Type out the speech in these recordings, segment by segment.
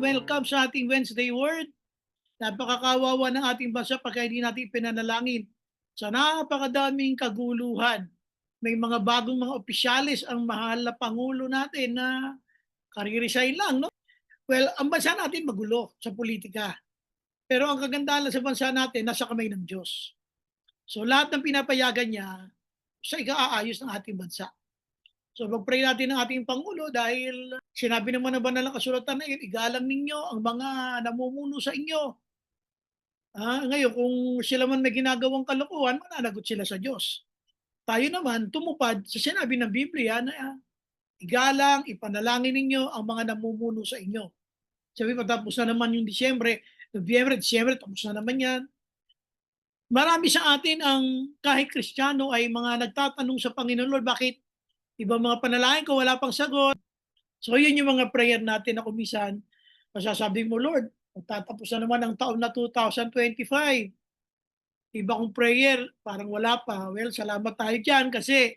welcome sa ating Wednesday Word. Napakakawawa ng ating bansa pagka hindi natin pinanalangin sa napakadaming kaguluhan. May mga bagong mga opisyalis ang mahal na Pangulo natin na kariresign lang, no? Well, ang bansa natin magulo sa politika. Pero ang kagandahan lang sa bansa natin, nasa kamay ng Diyos. So lahat ng pinapayagan niya, sa ika-aayos ng ating bansa. So mag-pray natin ng ating Pangulo dahil sinabi naman ng banal na kasulatan na yun, igalang ninyo ang mga namumuno sa inyo. Ngayon kung sila man may ginagawang kalokohan, mananagot sila sa Diyos. Tayo naman tumupad sa sinabi ng Biblia na igalang, ipanalangin ninyo ang mga namumuno sa inyo. Sabi patapos na naman yung Disyembre, Nobyembre, Disyembre, tapos na naman yan. Marami sa atin ang kahit Kristiyano ay mga nagtatanong sa Panginoon, Lord, bakit ibang mga panalangin ko wala pang sagot? So yun yung mga prayer natin na kumisan, masasabi mo, Lord, magtatapos na naman ang taon na 2025. Iba kong prayer, parang wala pa. Well, salamat tayo diyan kasi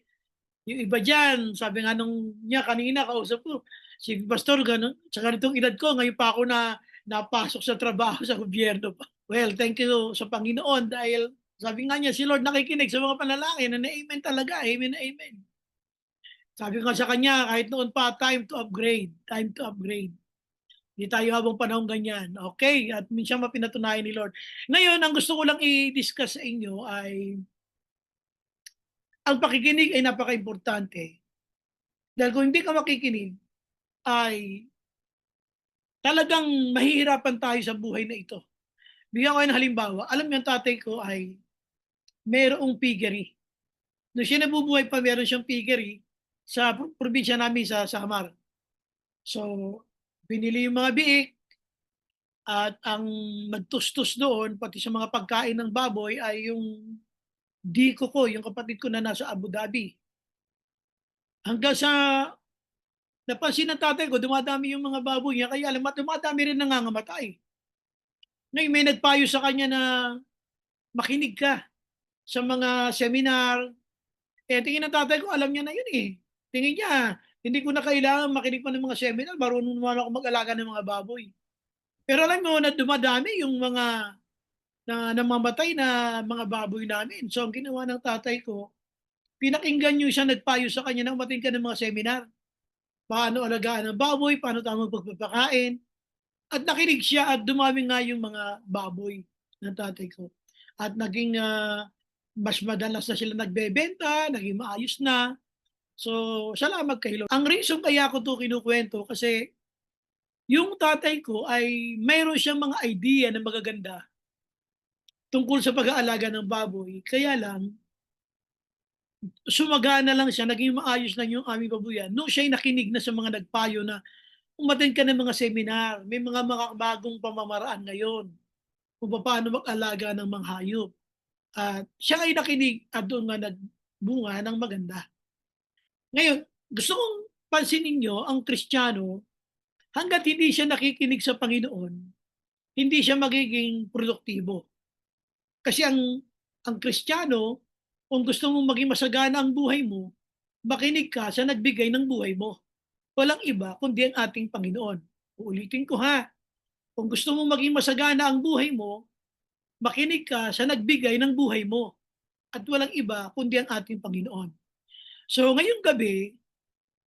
yung iba diyan, sabi nga nung niya kanina kausap ko, si pastor gano'n, sa ganitong edad ko ngayon pa ako na napasok sa trabaho sa gobyerno pa. Well, thank you sa Panginoon dahil sabi nga niya, si Lord nakikinig sa mga panalangin na amen talaga, amen na amen. Sabi ko nga sa kanya, kahit noon pa, time to upgrade, time to upgrade. Hindi tayo habang panahon ganyan. Okay, at minsan mapinatunayan ni Lord. Ngayon, ang gusto ko lang i-discuss sa inyo ay ang pakikinig ay napaka-importante. Dahil kung hindi ka makikinig, ay talagang mahihirapan tayo sa buhay na ito. Bigyan ko kayo ng halimbawa. Alam niyo, ang tatay ko ay mayroong piggery. Nung siya nabubuhay pa, meron siyang piggery sa probinsya namin sa Samar. So, binili yung mga biik at ang nagtustos doon, pati sa mga pagkain ng baboy ay yung diko ko, yung kapatid ko na nasa Abu Dhabi. Hanggang sa napansin ng tatay ko, dumadami yung mga baboy niya, kaya alam mo, dumadami rin nangangamatay. Ngayon, may nagpayo sa kanya na makinig ka sa mga seminar. Tingin ng tatay ko, alam niya na yun eh. Tingin niya, hindi ko na kailangan makinig pa ng mga seminar, marunong naman ako mag-alaga ng mga baboy. Pero alam mo na dumadami yung mga na namamatay na mga baboy namin. So ang ginawa ng tatay ko, pinakinggan niyo siya, nagpayo sa kanya na umattend ka ng mga seminar. Paano alagaan ang baboy, paano tamang pagpapakain. At nakinig siya at dumami nga yung mga baboy ng tatay ko. At naging mas madalas na sila nagbebenta, naging maayos na. So, salamat kay Lord. Ang reason kaya ko 'to kinukuwento kasi yung tatay ko ay mayroon siyang mga idea na magaganda tungkol sa pag-aalaga ng baboy. Kaya lang, sumagana lang siya, naging maayos lang yung aming babuyan nung siya'y nakinig na sa mga nagpayo na umattend ka ng mga seminar. May mga makabagong pamamaraan ngayon kung paano mag-alaga ng mga hayop. At siya ay nakinig at doon nga nagbunga ng maganda. Ngayon, gusto kong pansinin niyo ang Kristiyano, hangga't hindi siya nakikinig sa Panginoon, hindi siya magiging produktibo. Kasi ang Kristiyano, kung gusto mong maging masagana ang buhay mo, makinig ka sa nagbigay ng buhay mo. Walang iba kundi ang ating Panginoon. Uulitin ko ha, kung gusto mong maging masagana ang buhay mo, makinig ka sa nagbigay ng buhay mo. At walang iba kundi ang ating Panginoon. So ngayong gabi,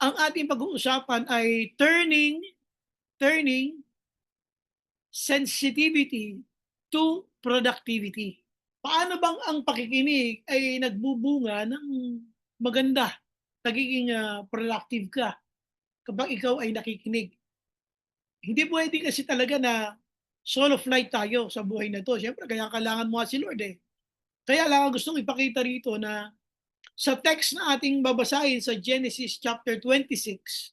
ang ating pag-uusapan ay turning sensitivity to productivity. Paano bang ang pakikinig ay nagbubunga ng maganda, nagiging productive ka kapag ikaw ay nakikinig? Hindi puwede kasi talaga na solo flight tayo sa buhay na 'to. Siyempre kaya kailangan mo nga si Lord, eh. Kaya lang ang gustong ipakita rito na sa text na ating babasahin sa Genesis chapter 26,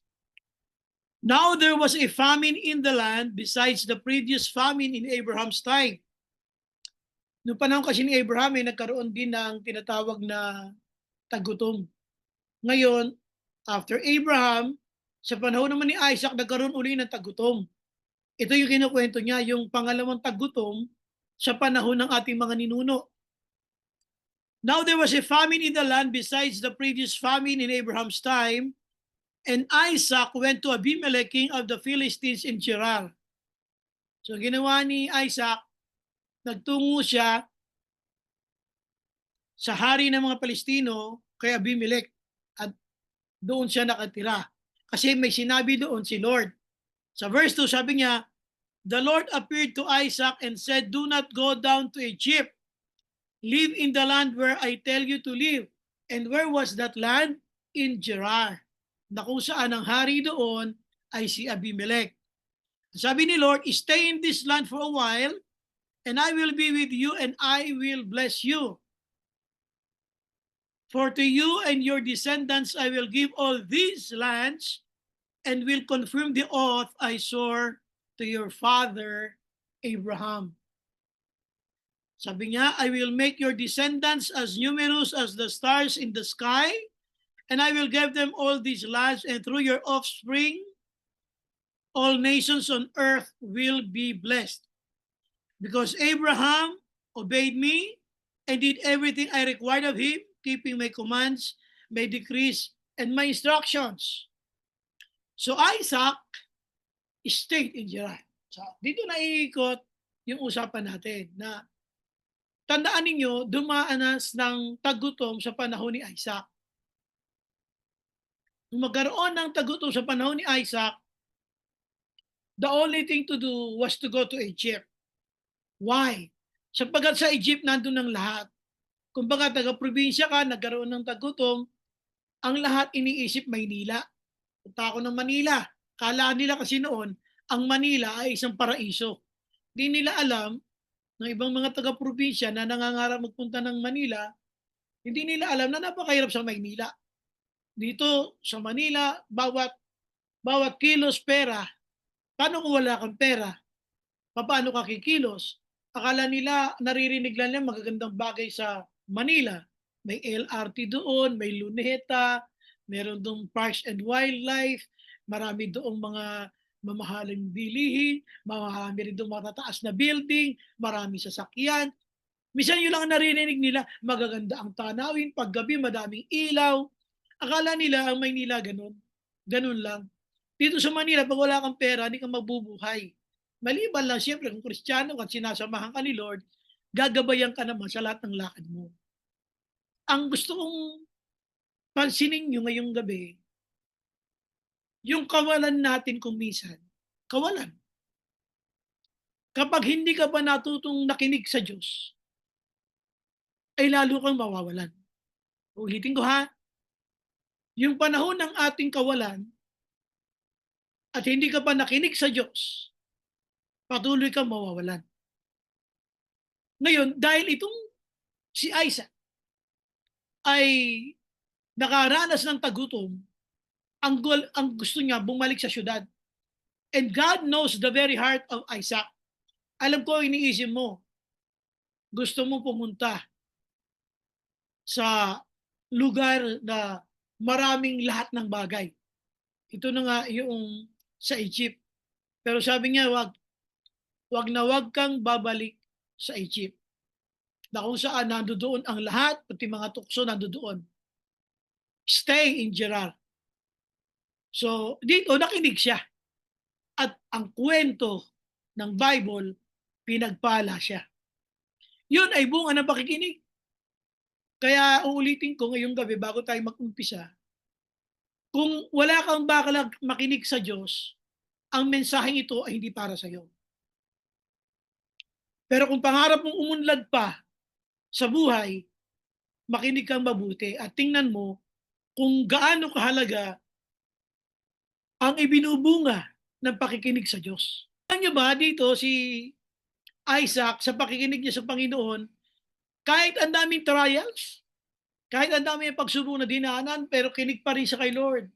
"Now there was a famine in the land besides the previous famine in Abraham's time." Noong panahon kasi ni Abraham, eh, nagkaroon din ng tinatawag na tagutom. Ngayon, after Abraham, sa panahon naman ni Isaac, nagkaroon uli ng tagutom. Ito yung kinukuwento niya, yung pangalawang tagutom sa panahon ng ating mga ninuno. "Now there was a famine in the land besides the previous famine in Abraham's time, and Isaac went to Abimelech, king of the Philistines in Gerar. So ginawa ni Isaac, nagtungo siya sa hari ng mga Palestino kay Abimelech at doon siya nakatira. Kasi may sinabi doon si Lord. Sa verse 2 sabi niya, "The Lord appeared to Isaac and said, 'Do not go down to Egypt. Live in the land where I tell you to live.'" And where was that land? In Gerar. Na kung saan ang hari doon ay si Abimelech. Sabi ni Lord, "Stay in this land for a while, and I will be with you, and I will bless you. For to you and your descendants I will give all these lands, and will confirm the oath I swore to your father Abraham." Sabi niya, "I will make your descendants as numerous as the stars in the sky, and I will give them all these lands, and through your offspring, all nations on earth will be blessed. Because Abraham obeyed me and did everything I required of him, keeping my commands, my decrees, and my instructions." So Isaac stayed in Gerar. So dito naiikot yung usapan natin na tandaan ninyo, dumaanas ng tagutom sa panahon ni Isaac. Nung magkaroon ng tagutom sa panahon ni Isaac, the only thing to do was to go to Egypt. Why? Sapagkat sa Egypt nandun ang lahat. Kumbaga taga-probinsya ka, nagkaroon ng tagutom, ang lahat iniisip Maynila. Punta ako ng Manila. Kala nila kasi noon, ang Manila ay isang paraiso. Di nila alam, ng ibang mga taga-probinsya na nangangarap magpunta ng Manila, hindi nila alam na napakahirap sa Maynila. Dito sa Manila, bawat bawat kilos pera. Paano kung wala kang pera? Paano ka kikilos? Akala nila naririnig lang nila magagandang bagay sa Manila. May LRT doon, may Luneta, meron doong Parks and Wildlife, marami doong mga mamahaling bilihin, marami rin doong matataas na building, marami sasakyan. Minsan yun lang ang naririnig nila, magaganda ang tanawin, paggabi madaming ilaw. Akala nila ang Maynila ganun. Ganun lang. Dito sa Manila, pag wala kang pera, hindi ka mabubuhay. Maliban lang siyempre kung Kristiyano ka at sinasamahan ka ni Lord, gagabayan ka naman sa lahat ng lakad mo. Ang gusto kong pansinin nyo ngayong gabi, yung kawalan natin kung minsan, kawalan. Kapag hindi ka pa natutong nakinig sa Diyos, ay lalo kang mawawalan. Ulitin ko ha, yung panahon ng ating kawalan at hindi ka pa nakinig sa Diyos, patuloy kang mawawalan. Ngayon, dahil itong si Isaac ay nakaranas ng tagutom, ang gusto niya bumalik sa syudad. And God knows the very heart of Isaac. Alam ko iniisip mo, gusto mo pumunta sa lugar na maraming lahat ng bagay. Ito na nga yung sa Egypt. Pero sabi niya, wag kang babalik sa Egypt. Na kung saan nandoon ang lahat, pati mga tukso nandoon. Stay in Gerar. So, dito nakinig siya. At ang kwento ng Bible, pinagpala siya. Yun ay bunga ng pakikinig. Kaya uulitin ko ngayong gabi bago tayo mag-umpisa, kung wala kang bakalag makinig sa Diyos, ang mensaheng ito ay hindi para sa iyo. Pero kung pangarap mong umunlad pa sa buhay, makinig kang mabuti at tingnan mo kung gaano kahalaga ang ibinubunga ng pakikinig sa Diyos. Alam niyo ba dito si Isaac sa pakikinig niya sa Panginoon, kahit ang daming trials, kahit ang daming pagsubok na dinaanan, pero kinig pa rin siya kay Lord.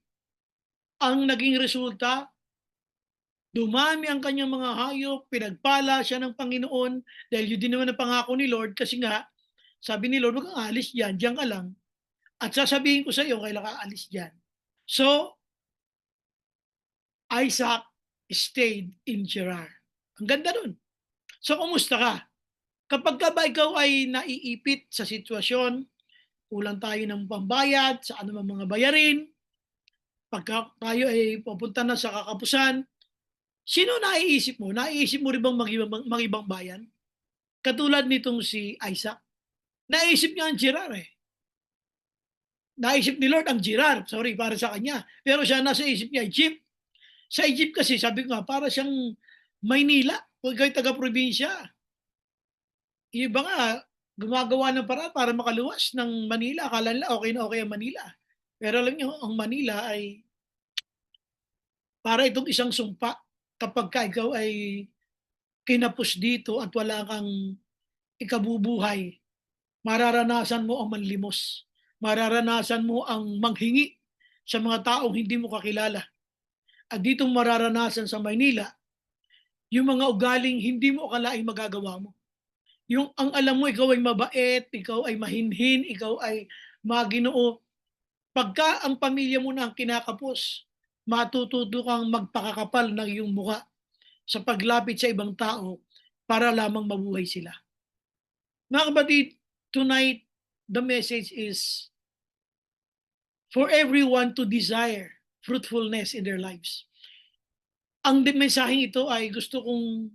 Ang naging resulta, dumami ang kanyang mga hayop, pinagpala siya ng Panginoon, dahil yun din naman ang pangako ni Lord, kasi nga, sabi ni Lord, huwag kang alis dyan, dyan ka lang. At sasabihin ko sa iyo, kailan ka alis dyan. So, Isaac stayed in Gerar. Ang ganda nun. So, kumusta ka? Kapag ka ba ikaw ay naiipit sa sitwasyon, kulang tayo ng pambayad sa anumang mga bayarin, pagka tayo ay pupunta na sa kakapusan, Sino naiisip mo? Naiisip mo rin bang mag-ibang bayan? Katulad nitong si Isaac. Naisip niya ang Gerar eh. Naisip ni Lord ang Gerar, sorry, para sa kanya. Pero siya nasa isip niya, Egypt. Sa Egypt kasi, sabi ko nga, para siyang Maynila. Kung ikaw'y taga-probinsya, yung iba nga, gumagawa ng paraan para makaluwas ng Manila. Akala nila okay na okay ang Manila. Pero alam niyo, ang Manila ay para itong isang sumpa kapag ka ikaw ay kinapos dito at wala kang ikabubuhay, mararanasan mo ang manlimos. Mararanasan mo ang manghingi sa mga taong hindi mo kakilala. At dito mararanasan sa Maynila, yung mga ugaling hindi mo akalaing magagawa mo. Yung ang alam mo, ikaw ay mabait, ikaw ay mahinhin, ikaw ay maginoo. Pagka ang pamilya mo na ang kinakapos, matututo kang magpakakapal ng iyong muka sa paglapit sa ibang tao para lamang mabuhay sila. Mga kapatid, tonight, the message is for everyone to desire fruitfulness in their lives. Ang mensaheng ito ay gusto kong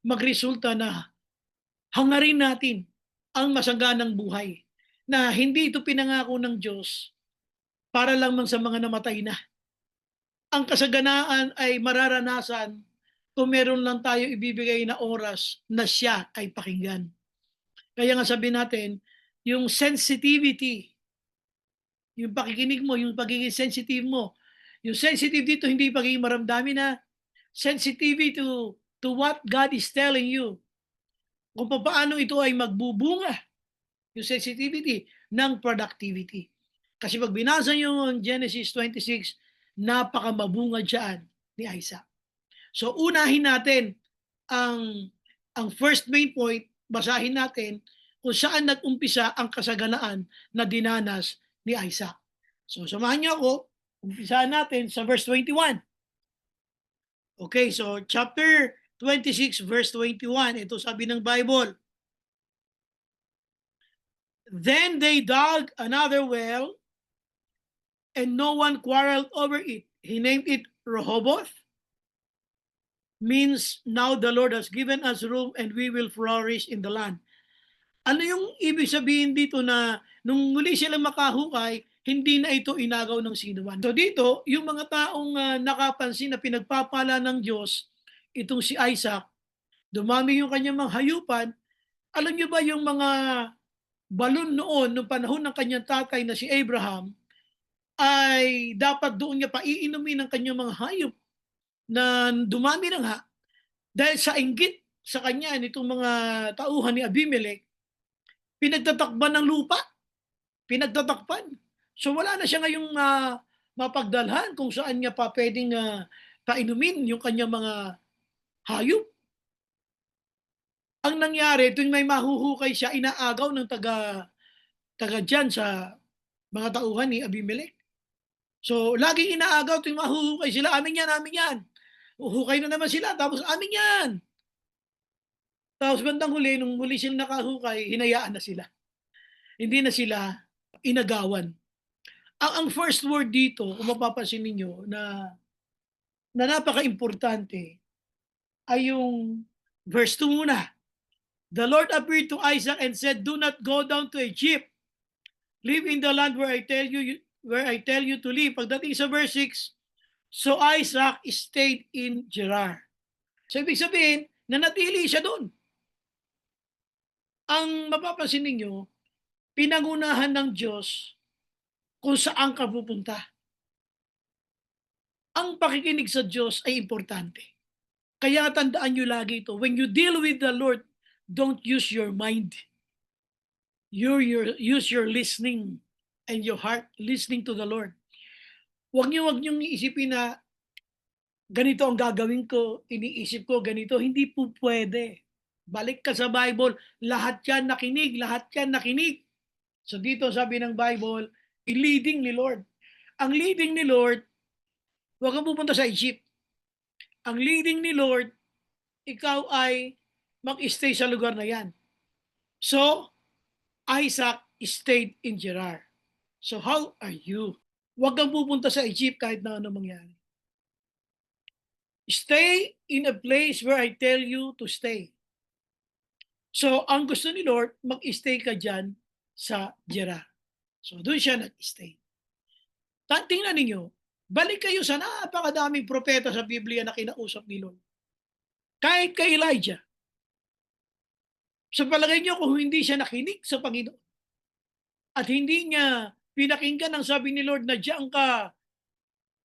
magresulta na hangarin natin ang masaganang buhay na hindi ito pinangako ng Diyos para lamang sa mga namatay na. Ang kasaganaan ay mararanasan kung meron lang tayo ibibigay na oras na siya ay pakinggan. Kaya nga sabi natin, yung sensitivity, yung pakikinig mo, yung pagiging sensitive mo. Yung sensitive dito, hindi pagiging maramdamin na sensitivity to what God is telling you. Kung paano ito ay magbubunga, yung sensitivity ng productivity. Kasi pag binasa nyo ang Genesis 26, napakamabunga dyan ni Isaac. So unahin natin ang ang first main point, basahin natin kung saan nag-umpisa ang kasaganaan na dinanas ni Isaac. So samahan niyo ako, umpisahan natin sa verse 21. Okay, so chapter 26 verse 21, ito sabi ng Bible. Then they dug another well and no one quarreled over it. He named it Rehoboth, means now the Lord has given us room and we will flourish in the land. Ano yung ibig sabihin dito na nung muli sila makahukay, hindi na ito inagaw ng sinuman. So dito, yung mga taong nakapansin na pinagpapala ng Diyos, itong si Isaac, dumami yung kanyang mga hayupan. Alam niyo ba yung mga balon noon, nung panahon ng kanyang tatay na si Abraham, ay dapat doon niya paiinumin ng kanyang mga hayop na dumami na nga dahil sa inggit sa kanya nitong mga tauhan ni Abimelech, pinagtatakban ng lupa, pinagtatakpan. So wala na siya ngayong mapagdalhan kung saan niya pa pwedeng painumin yung kanyang mga hayop. Ang nangyari, tuwing may mahuhukay siya, inaagaw ng taga diyan sa mga tauhan ni Abimelech. So, laging inaagaw tuwing mahuhukay sila, "Amin yan, amin yan." Huhukay na naman sila, tapos, "Amin yan." Tapos bandang huli, nung muli silang nakahukay, hinayaan na sila. Hindi na sila inagawan. Ang first word dito, kung mapapansin ninyo na napaka-importante ay yung verse 2 muna. The Lord appeared to Isaac and said, "Do not go down to Egypt. Live in the land where I tell you to live." Pagdating sa verse 6, so Isaac stayed in Gerar. So ibig sabihin, nanatili siya doon. Ang mapapansin ninyo, pinangunahan ng Diyos kung saan ka pupunta. Ang pakikinig sa Diyos ay importante. Kaya tandaan nyo lagi ito, when you deal with the Lord, don't use your mind. Use your listening and your heart listening to the Lord. Huwag niyong iisipin na ganito ang gagawin ko, iniisip ko ganito. Hindi po pwede. Balik ka sa Bible, lahat yan nakinig, lahat yan nakinig. So dito sabi ng Bible, leading ni Lord. Ang leading ni Lord, huwag kang pupunta sa Egypt. Ang leading ni Lord, ikaw ay mag-stay sa lugar na yan. So, Isaac stayed in Gerar. So how are you? Huwag kang pupunta sa Egypt kahit na ano mangyari. Stay in a place where I tell you to stay. So, ang gusto ni Lord, mag-stay ka diyan sa Gerar. So, do'n siya nag-stay. Tingnan ninyo, balik kayo sa napakadaming propeta sa Biblia na kinausap ni Lord. Kahit kay Elijah, sa palagay niyo kung hindi siya nakinig sa Panginoon at hindi niya pinakinggan ang sabi ni Lord na diyan ka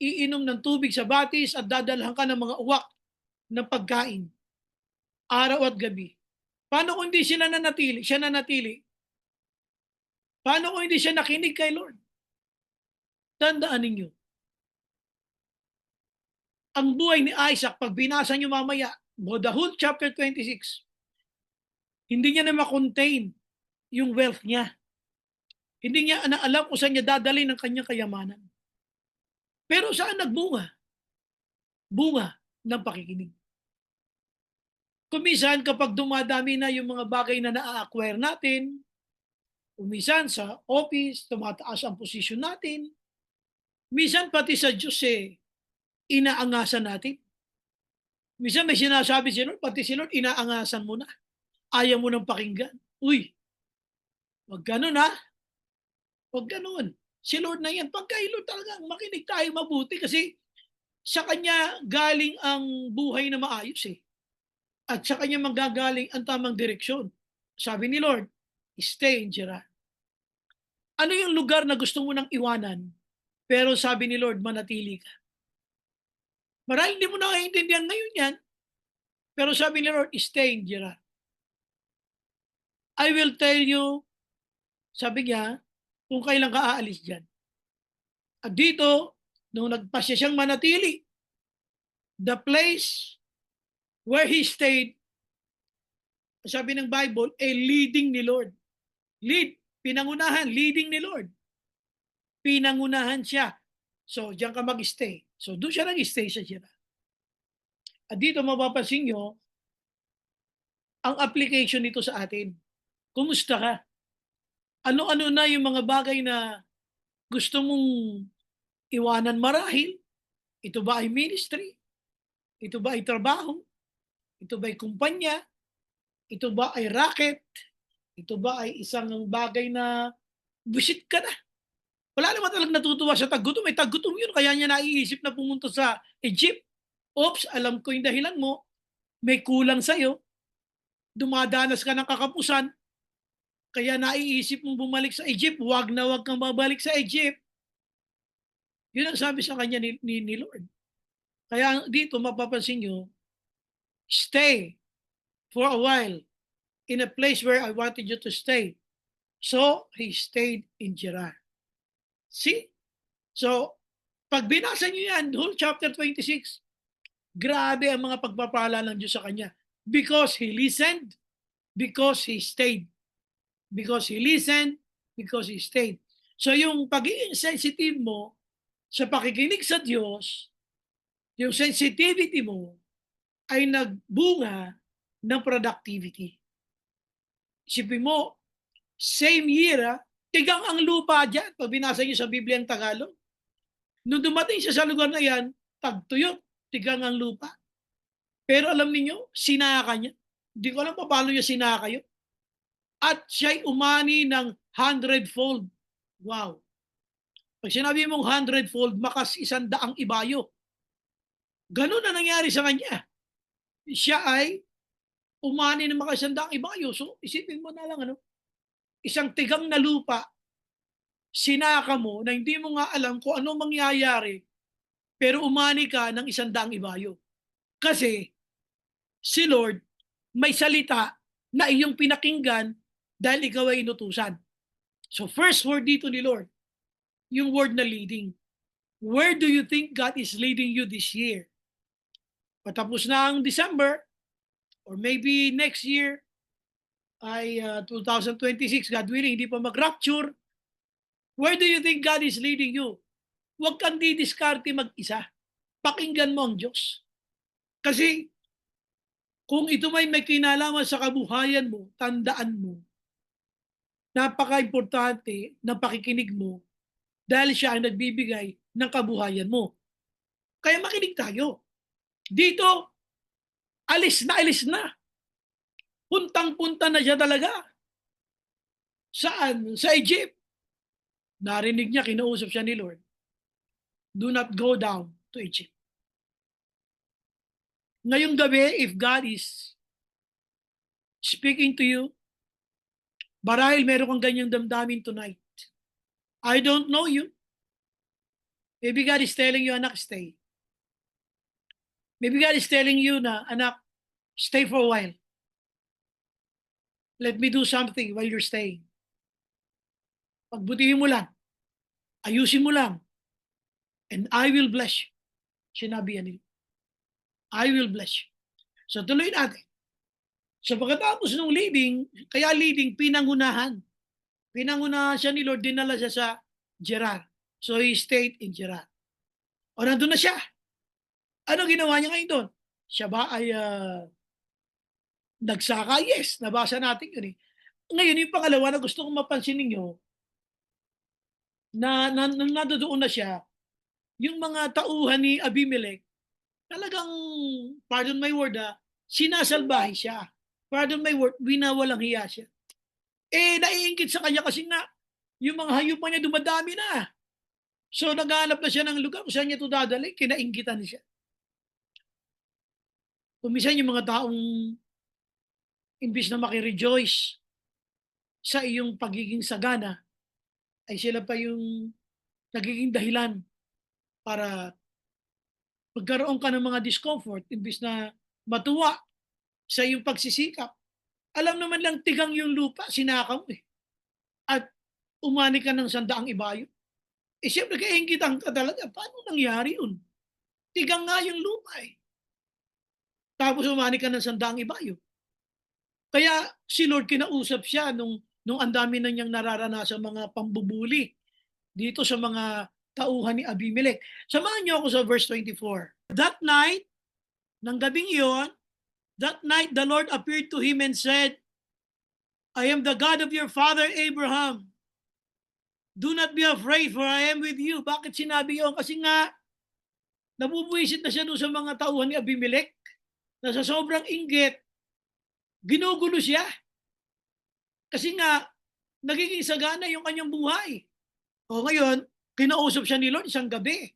iinom ng tubig sa batis at dadalhan ka ng mga uwak ng pagkain araw at gabi. Paano kung hindi siya nanatili? Paano kung hindi siya nakinig kay Lord? Tandaan ninyo, ang buhay ni Isaac, pag binasa niyo mamaya, the whole chapter 26, hindi niya na ma-contain yung wealth niya. Hindi niya na alam kung saan niya dadalhin ang kanyang kayamanan. Pero saan nagbunga? Bunga ng pakikinig. Kuminsan kapag dumadami na yung mga bagay na na-acquire natin, kuminsan sa office, tumataas ang posisyon natin, minsan pati sa Diyos inaangasan natin. Minsan may sinasabi si Lord, pati si Lord inaangasan mo na. Ayaw mo ng pakinggan. Uy, wag ganun ha. Wag ganun. Si Lord na yan. Pag kay Lord talagang makinig tayo mabuti kasi sa Kanya galing ang buhay na maayos eh. At sa Kanya manggagaling ang tamang direksyon. Sabi ni Lord, stay in Gerar. Ano yung lugar na gusto mo nang iwanan? Pero sabi ni Lord, manatili ka. Marahil hindi mo nakakaintindihan ngayon yan. Pero sabi ni Lord, stay in Gerar. I will tell you, sabi niya, kung kailan ka aalis dyan. At dito, nung nagpasya siyang manatili, the place where he stayed, sabi ng Bible, leading ni Lord. Lead, pinangunahan, leading ni Lord. Pinangunahan siya. So, diyan ka mag-stay. So, doon siya nag-stay sa Gerar. At dito mapapansin nyo, ang application nito sa atin. Kumusta ka? Ano-ano na yung mga bagay na gusto mong iwanan marahil? Ito ba ay ministry? Ito ba ay trabaho? Ito ba ay kumpanya? Ito ba ay racket? Ito ba ay isang bagay na visit ka na? Wala naman talagang natutuwa sa taggutom. May taggutom yun, kaya niya naiisip na pumunta sa Egypt. Oops, alam ko yung dahilan mo. May kulang sa'yo. Dumadanas ka ng kakapusan. Kaya naiisip mong bumalik sa Egypt. Wag na wag kang babalik sa Egypt. Yun ang sabi sa kanya ni Lord. Kaya dito mapapansin nyo, stay for a while in a place where I wanted you to stay. So, he stayed in Gerar. See? So, pag binasa nyo yan, whole chapter 26, grabe ang mga pagpapala ng Diyos sa kanya. Because he listened, because he stayed. Because he listened, because he stayed. So, yung pagiging sensitive mo sa pakikinig sa Diyos, yung sensitivity mo ay nagbunga ng productivity. Isipin mo, same year, tigang ang lupa dyan. Pag binasa niyo sa Biblia ang Tagalog, nung dumating siya sa lugar na yan, tagtuyot, tigang ang lupa. Pero alam niyo, sinaka niya. Hindi ko alam paano niya sinaka yun. At siya'y umani ng 100-fold. Wow. Pag sinabi mong 100-fold, makas 100 ibayo. Ganun na nangyari sa kanya. Siya ay umani ng makas 100 ibayo. So, isipin mo na lang, isang tigang na lupa, sinaka mo na hindi mo nga alam kung ano mangyayari, pero umani ka ng 100 ibayo. Kasi, si Lord, may salita na iyong pinakinggan dahil ikaw ay inutusan. So, first word dito ni Lord, yung word na leading. Where do you think God is leading you this year? Patapos na ang December, or maybe next year, ay 2026, God willing, hindi pa mag-rapture. Where do you think God is leading you? Huwag kang didiskarte mag-isa. Pakinggan mo ang Diyos. Kasi kung ito may kinalaman sa kabuhayan mo, tandaan mo, napaka-importante ng pakikinig mo dahil siya ang nagbibigay ng kabuhayan mo. Kaya makinig tayo. Dito, alis na. Puntang-punta na siya talaga. Saan? Sa Egypt. Narinig niya, kinausap siya ni Lord. Do not go down to Egypt. Ngayong gabi, if God is speaking to you, marahil meron kang ganyang damdamin tonight. I don't know you. Maybe God is telling you, anak, stay. Maybe God is telling you na, anak, stay for a while. Let me do something while you're staying. Pagbutihin mo lang. Ayusin mo lang. And I will bless you. Sinabi yan nila. I will bless you. So tuloy natin. So pagkatapos ng leading, kaya leading, pinangunahan. Pinangunahan siya ni Lord, dinala siya sa Gerar. So he stayed in Gerar. O nandun na siya. Ano ginawa niya ngayon doon? Siya ba ay nagsaka? Yes, nabasa natin yun eh. Ngayon, yung pangalawa na gusto kong mapansin ninyo, na nung nandoon na siya, yung mga tauhan ni Abimelech, talagang, pardon my word sinasalbahe siya. Pardon my word, winawalang hiya siya. Naiingit sa kanya kasi nga, yung mga hayop pa niya dumadami na. So naghahanap na siya ng lugar kung saan niya ito dadali, kinainggitan siya. Kumisan yung mga taong imbis na makirejoice sa iyong pagiging sagana, ay sila pa yung nagiging dahilan para magkaroon ka ng mga discomfort imbis na matuwa sa iyong pagsisikap. Alam naman lang tigang yung lupa, sinakaw eh. At umani ka ng sandaang ibayo. Siyempre kainggitan ka talaga. Paano nangyari yun? Tigang nga yung lupa eh. Tapos umani ka ng sandaang ibayo. Kaya si Lord kinausap siya nung ang dami na niyang nararanasan mga pambubuli dito sa mga tauhan ni Abimelech. Samahan niyo ako sa verse 24. That night, ng gabing iyon, that night the Lord appeared to him and said, I am the God of your father Abraham. Do not be afraid, for I am with you. Bakit sinabi yun? Kasi nga, nabubuisit na siya doon sa mga tauhan ni Abimelech na sa sobrang inggit, ginugulo siya. Kasi nga, nagiging sagana yung kanyang buhay. O ngayon, kinausap siya ni Lord isang gabi.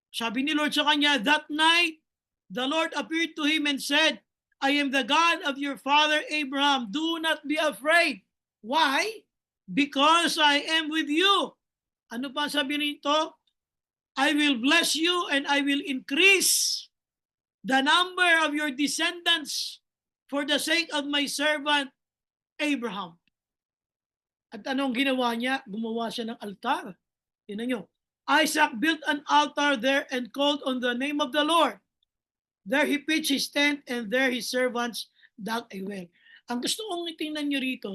Sabi ni Lord sa kanya, that night, the Lord appeared to him and said, I am the God of your father Abraham. Do not be afraid. Why? Because I am with you. Ano pa sabi nito? I will bless you and I will increase the number of your descendants for the sake of my servant Abraham. At anong ginawa niya? Gumawa siya ng altar. Tingnan nyo. Isaac built an altar there and called on the name of the Lord. There he pitched his tent and there his servants dug a well. Ang gusto kong itingnan nyo rito,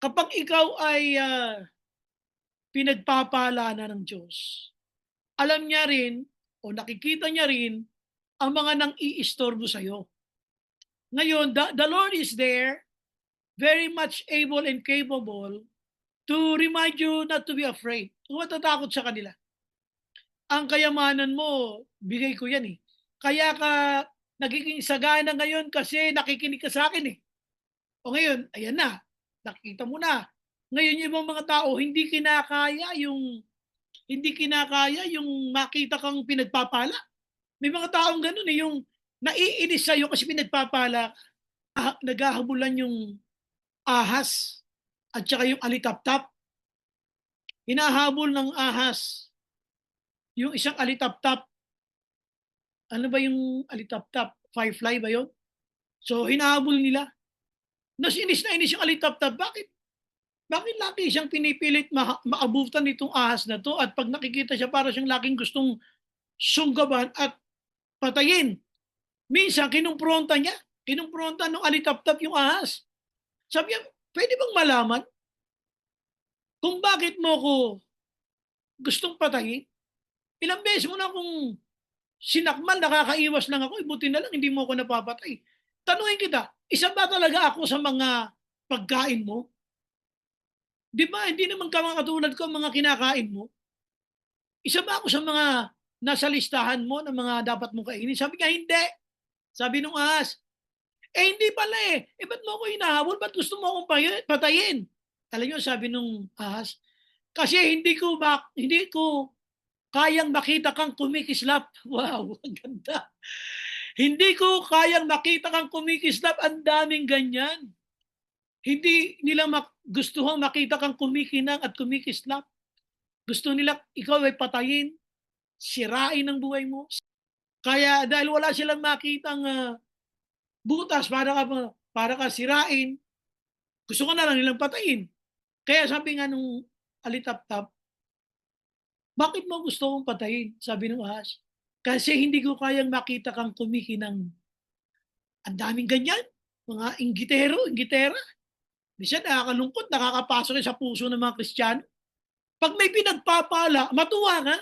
kapag ikaw ay pinagpapala na ng Diyos, alam niya rin o nakikita niya rin ang mga nang-iistorbo sa'yo. Ngayon, the Lord is there, very much able and capable to remind you not to be afraid. Huwag matatakot sa kanila. Ang kayamanan mo, bigay ko yan eh. Kaya ka nagiging sagana ngayon kasi nakikinig ka sa akin eh. O ngayon, ayan na, nakikita mo na. Ngayon yung ibang mga tao, hindi kinakaya yung makita kang pinagpapala. May mga taong ganun eh, yung naiinis sa'yo kasi pinagpapala, naghahabulan yung ahas at saka yung alitaptap. Hinahabol ng ahas yung isang alitaptap. Ano ba yung alitaptap? Firefly ba yun? So, hinahabol nila. Inis na inis yung alitaptap. Bakit? Bakit laki siyang pinipilit maabutan nitong ahas na to at pag nakikita siya para siyang laking gustong sunggaban at patayin. Minsan, kinumpronta ng alitaptap yung ahas. Sabi niya, pwede bang malaman kung bakit mo ko gustong patayin? Ilang beses mo na akong sinakmal, nakakaiwas lang ako, buti na lang hindi mo ako napapatay. Tanungin kita, isa ba talaga ako sa mga pagkain mo? Di ba, hindi naman ka mga katulad ko mga kinakain mo? Isa ba ako sa mga nasa listahan mo ng mga dapat mong kainin? Sabi niya, hindi. Sabi nung ahas, hindi pala eh. Ba't mo ako hinahabol? Ba't gusto mo akong patayin? Alam niyo, sabi nung ahas, kasi hindi ko kayang makita kang kumikislap. Wow, ang ganda. Hindi ko kayang makita kang kumikislap. Ang daming ganyan. Hindi nila gustuhang makita kang kumikinang at kumikislap. Gusto nila ikaw ay patayin, sirain ang buhay mo. Kaya dahil wala silang makitang butas para ka sirain, gusto ka na lang nilang patayin. Kaya sabi nga nung alitaptap, bakit mo gusto kong patayin? Sabi ng ahas. Kasi hindi ko kayang makita kang kumikinang. Ang daming ganyan. Mga inggitera. Minsan nakakalungkot, nakakapasok sa puso ng mga Kristiyano. Pag may pinagpapala, matuwa ka.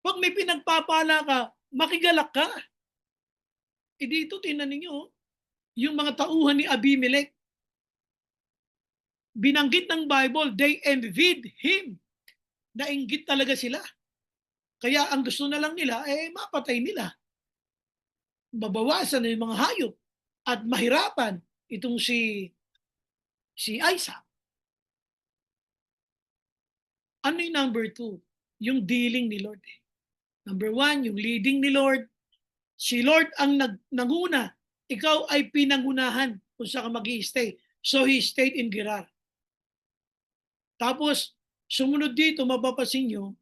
Pag may pinagpapala ka, makigalak ka. Dito, tingnan ninyo, yung mga tauhan ni Abimelech, binanggit ng Bible, they envied him. Nainggit talaga sila. Kaya ang gusto na lang nila, mapatay nila. Babawasan na yung mga hayop at mahirapan itong si Isaac. Ano yung number 2? Yung dealing ni Lord. Number 1, yung leading ni Lord. Si Lord ang nanguna. Ikaw ay pinangunahan kung saan ka mag-i-stay. So he stayed in Gerar. Tapos, sumunod dito, mapapasin nyo,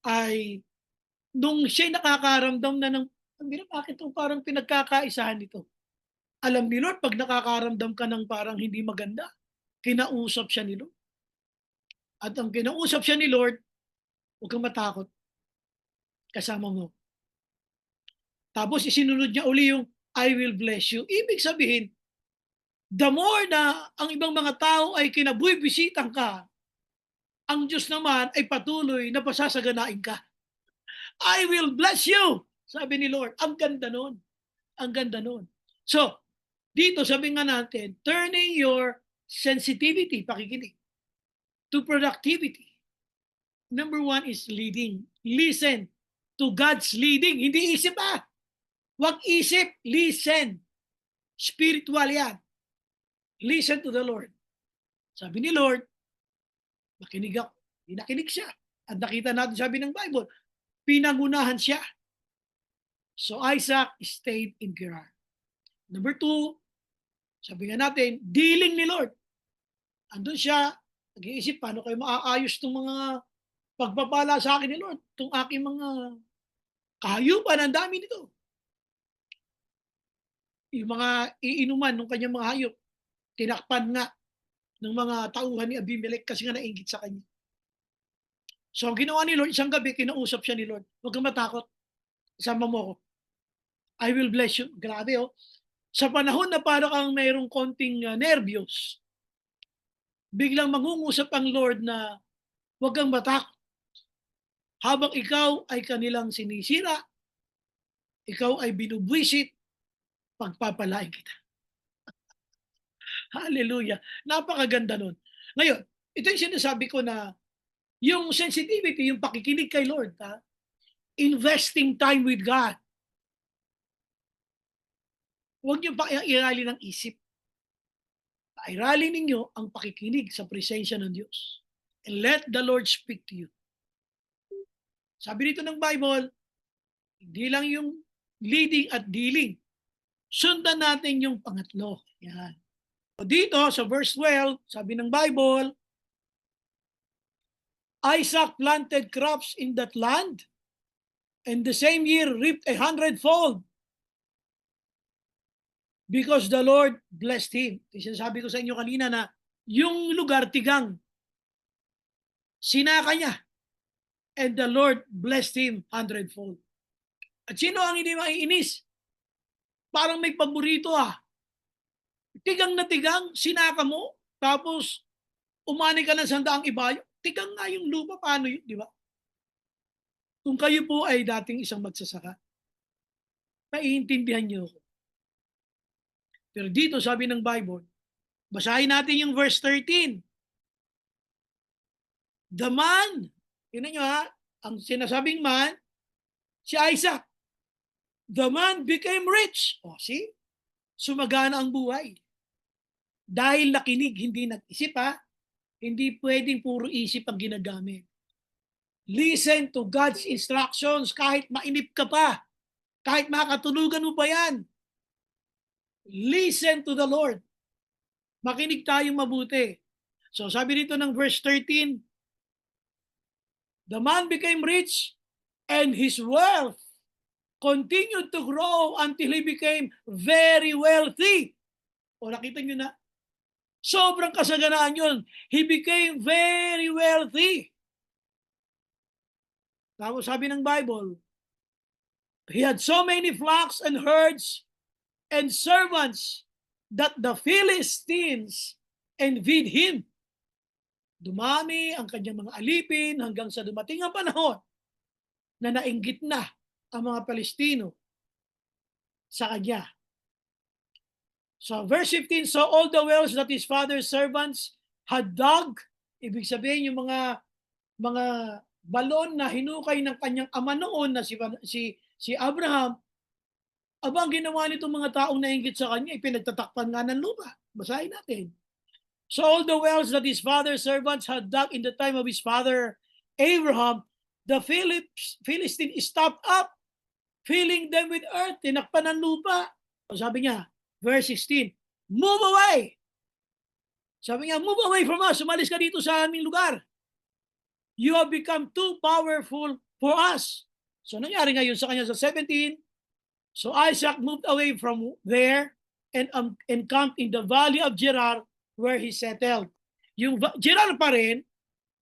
ay nung siya nakakaramdam na ng, bakit itong parang pinagkakaisahan nito? Alam ni Lord, pag nakakaramdam ka ng parang hindi maganda, kinausap siya ni Lord. At ang kinausap siya ni Lord, huwag kang matakot, kasama mo. Tapos isinunod niya uli yung, I will bless you. Ibig sabihin, the more na ang ibang mga tao ay kinabuibisitang ka, ang Diyos naman ay patuloy na pasasaganain ka. I will bless you, sabi ni Lord. Ang ganda nun. Ang ganda nun. So, dito sabi nga natin, turning your sensitivity, pakikinig, to productivity. Number 1 is leading. Listen to God's leading. Hindi isip Huwag isip, listen. Spiritual yan. Listen to the Lord. Sabi ni Lord, makinig ako. Nakinig siya. At nakita natin, sabi ng Bible, pinangunahan siya. So Isaac stayed in Gerar. Number 2, sabi nga natin, dealing ni Lord. Andun siya, nag-iisip, paano kayo maaayos itong mga pagpapala sa akin ni Lord? Itong aking mga kahayupan, ang dami nito. Yung mga iinuman ng kanyang mga hayop, tinakpan nga ng mga tauhan ni Abimelech kasi nga nainggit sa kanya. So ang ginawa ni Lord, isang gabi, kinausap siya ni Lord, huwag kang matakot, isama mo ako. I will bless you. Grabe Sa panahon na parang kang mayroong konting nervyos, biglang mangungusap ang Lord na huwag kang matakot. Habang ikaw ay kanilang sinisira, ikaw ay binubwisit, pagpapalain kita. Hallelujah. Napakaganda nun. Ngayon, ito yung sinasabi ko na yung sensitivity, yung pakikinig kay Lord, investing time with God. Huwag niyo pa irali ng isip. Irali ninyo ang pakikinig sa presensya ng Diyos. And let the Lord speak to you. Sabi dito ng Bible, hindi lang yung leading at dealing. Sundan natin yung pangatlo. Yan. Dito sa verse 12, sabi ng Bible, Isaac planted crops in that land, and the same year reaped 100-fold. Because the Lord blessed him. Sinasabi ko sa inyo kanina na yung lugar tigang, sinaka niya, and the Lord blessed him 100-fold. At sino ang hindi maiinis? Parang may paborito Tigang na tigang, sinaka mo, tapos umani ka ng 100 ibayo. Tigang nga yung lupa, paano yun, di ba? Kung kayo po ay dating isang magsasaka, maiintindihan niyo ako. Pero dito sabi ng Bible, basahin natin yung verse 13. The man, tingnan nyo ang sinasabing man, Si Isaac, the man became rich. O, see? Sumagana ang buhay. Dahil nakinig, hindi nag-isip ha. Hindi pwedeng puro isip ang ginagamit. Listen to God's instructions kahit mainip ka pa. Kahit makatulugan mo pa yan. Listen to the Lord. Makinig tayong mabuti. So sabi dito ng verse 13, the man became rich and his wealth continued to grow until he became very wealthy. O nakita nyo na, sobrang kasaganaan yun. He became very wealthy. Tapos sabi ng Bible, he had so many flocks and herds and servants that the Philistines envied him. Dumami ang kanyang mga alipin hanggang sa dumating ang panahon na nainggit na ang mga Palestino sa kanya. So verse 15, so all the wells that his father's servants had dug, ibig sabihin yung mga balon na hinukay ng kanyang ama noon na si Abraham, abang ginawa nitong mga taong nainggit sa kanya, ipinagtatakpan nga ng lupa. Basahin natin. So all the wells that his father's servants had dug in the time of his father Abraham, the Philistine stopped up, filling them with earth, tinakpan ng lupa. So sabi niya, verse 16, move away! Sabi niya, move away from us, umalis ka dito sa aming lugar. You have become too powerful for us. So nangyari ngayon sa kanya sa 17, so Isaac moved away from there and encamped in the valley of Gerar where he settled. Yung Gerar pa rin,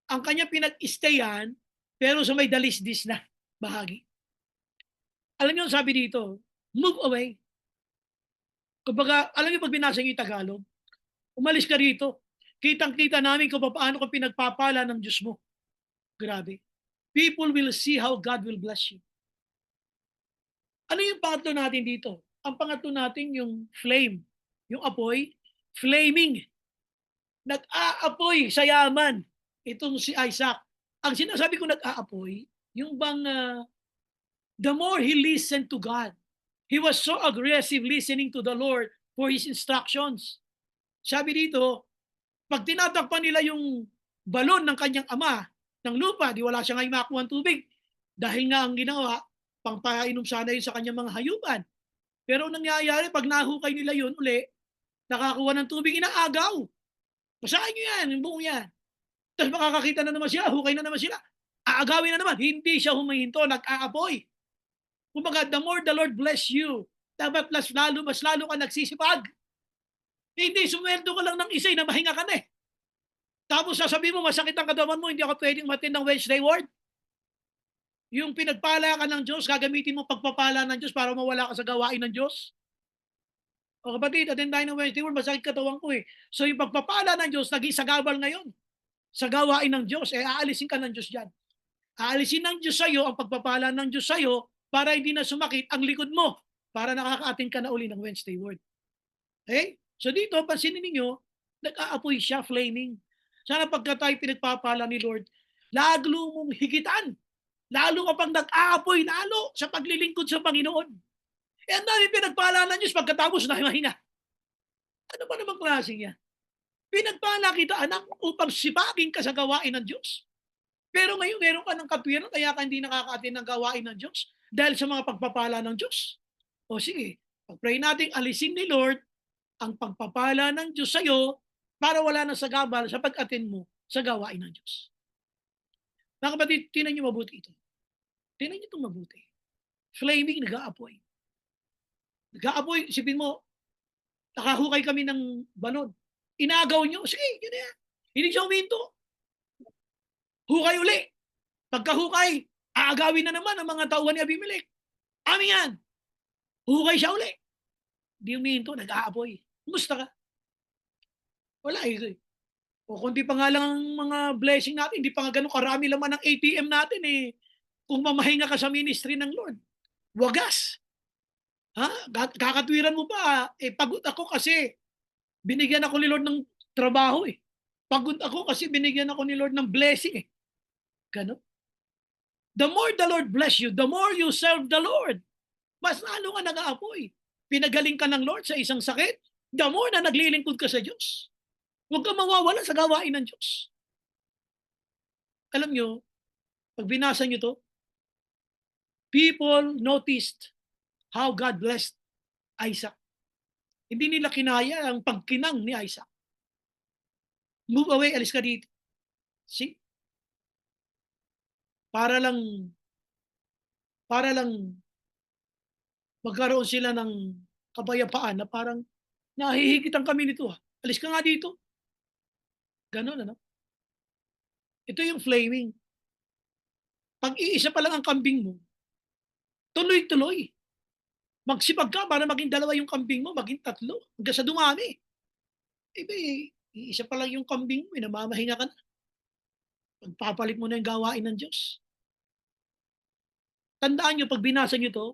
ang kanya pinag-stayan, pero sa may dalisdis na bahagi. Alam niyo sabi dito, move away. Kumbaga, alam niyo pag binasa niyo yung Tagalog, umalis ka rito. Kitang-kita namin kung paano ka pinagpapala ng Diyos mo. Grabe. People will see how God will bless you. Ano yung pangatlo natin dito? Ang pangatlo natin yung flame. Yung apoy, flaming. Nag-aapoy sa yaman. Itong si Isaac. Ang sinasabi ko nag-aapoy, yung bang the more he listened to God, he was so aggressive listening to the Lord for his instructions. Sabi dito, pag tinatakpan nila yung balon ng kanyang ama ng lupa, di wala siya ngayon makuha ng tubig. Dahil nga ang ginawa, pangpainom sana yun sa kanyang mga hayupan. Pero nangyayari, pag nahukay nila yun uli, nakakuha ng tubig, inaagaw. Basahin nyo yan, yung buong yan. Tapos makakakita na naman sila, hukay na naman sila. Aagawin na naman, hindi siya humihinto, nag-aapoy. Kumbaga, the more the Lord bless you, dapat mas lalo ka nagsisipag. Hindi, sumweldo ka lang ng isa, na mahinga ka na eh. Tapos sasabihin mo, masakit ang katawan mo, hindi ako pwedeng matin ng Wednesday word. Yung pinagpala ka ng Diyos, gagamitin mo pagpapala ng Diyos para mawala ka sa gawain ng Diyos. O kapatid, attend tayo ng Wednesday word, masakit katawan ko eh. So yung pagpapala ng Diyos, naging sagabal ngayon. Sa gawain ng Diyos, aalisin ka ng Diyos dyan. Aalisin ng Diyos sa'yo, ang pagpapala ng Diyos sa'yo, para hindi na sumakit ang likod mo, para nakaka-attend ka na uli ng Wednesday word. Okay? So dito, pansinin ninyo, nag-aapoy siya, flaming. Sana pagka tayo pinagpapala ni Lord, lalo mong higitan. Lalo ka pang nag-aapoy, lalo sa paglilingkod sa Panginoon. Ang dami pinagpala ng Diyos pagkatapos na mahinga. Ano ba namang klase niya? Pinagpala kita, anak, upang sipagin ka sa gawain ng Diyos. Pero ngayon, meron ka ng katwiran, kaya ka hindi nakaka-attend ng gawain ng Diyos dahil sa mga pagpapala ng Diyos. O sige, pag-pray natin, alisin ni Lord ang pagpapala ng Diyos sa'yo para wala na sagabal sa pag-attend mo sa gawain ng Diyos. Mga kapatid, tinan niyo mabuti ito. Tinan niyo itong mabuti. Flaming, nag-aapoy. Nag-aapoy, isipin mo, nakahukay kami ng balon. Inagaw niyo, sige, yun na yan. Hindi siya huminto. Hukay uli. Pagkahukay, aagawin na naman ang mga tauhan ni Abimelech. Amin yan. Hukay siya uli. Hindi huminto, nag-aapoy. Kumusta ka? Wala eh. O kundi pa nga lang ang mga blessing natin, hindi pa nga ganun karami laman ng ATM natin eh. Kung mamahinga ka sa ministry ng Lord. Wagas. Ha? Kakatwiran mo pa, pagod ako kasi binigyan ako ni Lord ng trabaho eh. Pagod ako kasi binigyan ako ni Lord ng blessing eh. Ganun. The more the Lord bless you, the more you serve the Lord. Mas lalo nga nag-aapoy. Pinagaling ka ng Lord sa isang sakit, the more na naglilingkod ka sa Diyos. Huwag kang mawawala sa gawain ng Diyos. Alam nyo, pag binasa nyo 'to, people noticed how God blessed Isaac. Hindi nila kinaya ang pagkinang ni Isaac. Move away, alis ka dito. See? Para lang para lang magkaroon sila ng kapayapaan na parang, "Nahihigitan kami nito, alis ka nga dito." Gano'n ano? Ito yung flaming. Pag iisa pa lang ang kambing mo, tuloy-tuloy. Magsipag ka para maging dalawa yung kambing mo, maging tatlo, hanggang sa dumami. Iisa pa lang yung kambing mo, namamahinga ka na. Pagpapalit mo na yung gawain ng Diyos. Tandaan niyo 'pag binasa niyo 'to,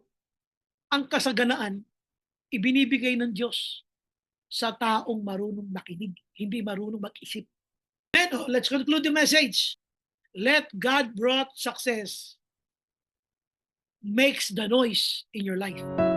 ang kasaganaan ibinibigay ng Diyos sa taong marunong makinig, hindi marunong mag-isip. Eto, let's conclude the message. Let God brought success makes the noise in your life.